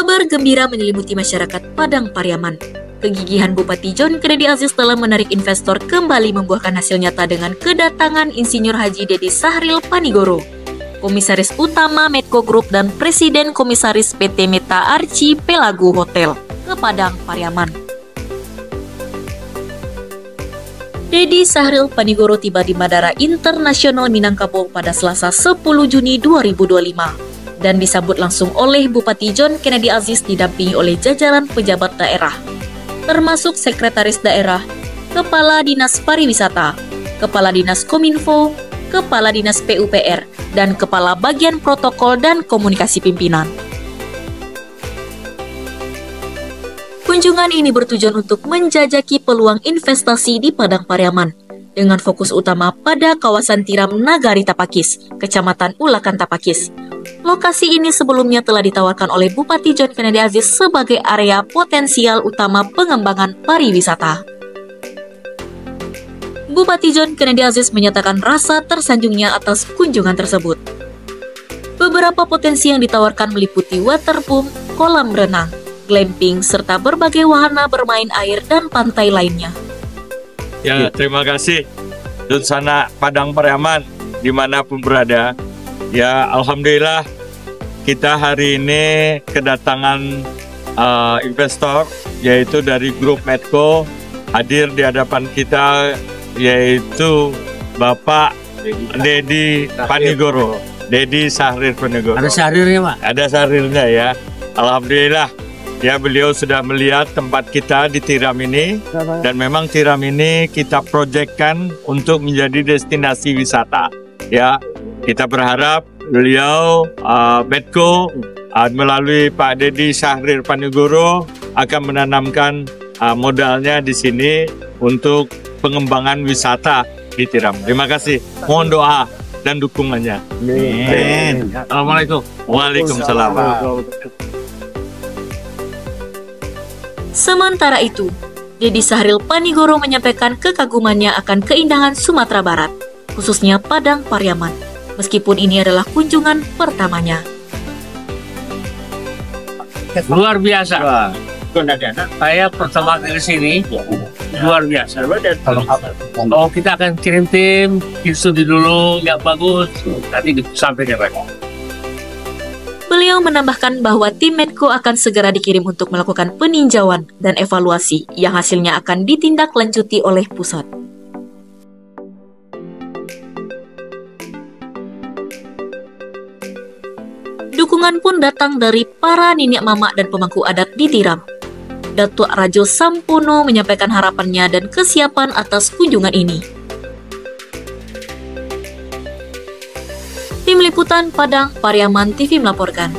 Kabar gembira menyelimuti masyarakat Padang Pariaman. Kegigihan Bupati John Kennedy Aziz dalam menarik investor kembali membuahkan hasil nyata dengan kedatangan Insinyur Haji Dedi Sahril Panigoro, Komisaris Utama Medco Group dan Presiden Komisaris PT Meta Archipelago Hotel ke Padang Pariaman. Dedi Sahril Panigoro tiba di Bandara Internasional Minangkabau pada Selasa 10 Juni 2025. Dan disambut langsung oleh Bupati John Kennedy Aziz didampingi oleh jajaran pejabat daerah, termasuk Sekretaris Daerah, Kepala Dinas Pariwisata, Kepala Dinas Kominfo, Kepala Dinas PUPR, dan Kepala Bagian Protokol dan Komunikasi Pimpinan. Kunjungan ini bertujuan untuk menjajaki peluang investasi di Padang Pariaman, dengan fokus utama pada kawasan Tiram Nagari Tapakis, Kecamatan Ulakan Tapakis. Lokasi ini sebelumnya telah ditawarkan oleh Bupati John Kennedy Aziz sebagai area potensial utama pengembangan pariwisata. Bupati John Kennedy Aziz menyatakan rasa tersanjungnya atas kunjungan tersebut. Beberapa potensi yang ditawarkan meliputi waterpump, kolam renang, glamping, serta berbagai wahana bermain air dan pantai lainnya. Ya, terima kasih Dutsana Padang Pariaman dimanapun berada. Ya, alhamdulillah kita hari ini kedatangan investor yaitu dari grup Medco hadir di hadapan kita, yaitu Bapak Dedi Panigoro, Dedi Sahril Panigoro. Ada sahrirnya, Pak? Ada sahrirnya ya. Alhamdulillah ya, beliau sudah melihat tempat kita di Tiram ini, dan memang Tiram ini kita proyekkan untuk menjadi destinasi wisata. Ya, kita berharap beliau Medco melalui Pak Dedi Sahril Panigoro akan menanamkan modalnya di sini untuk pengembangan wisata di Tiram. Terima kasih. Mohon doa dan dukungannya. Amin. Assalamualaikum. Waalaikumsalam. Sementara itu, Dedi Sahril Panigoro menyampaikan kekagumannya akan keindahan Sumatera Barat, khususnya Padang Pariaman, meskipun ini adalah kunjungan pertamanya. Luar biasa. Saya pertama kali sini, luar biasa. Oh, kita akan kirim tim, studi dulu yang bagus, nanti sampai deh, Pak. Beliau menambahkan bahwa tim Medco akan segera dikirim untuk melakukan peninjauan dan evaluasi yang hasilnya akan ditindaklanjuti oleh pusat. Dukungan pun datang dari para nenek mama dan pemangku adat di Tiram. Datuk Rajo Sampono menyampaikan harapannya dan kesiapan atas kunjungan ini. Tim Liputan Padang Pariaman TV melaporkan.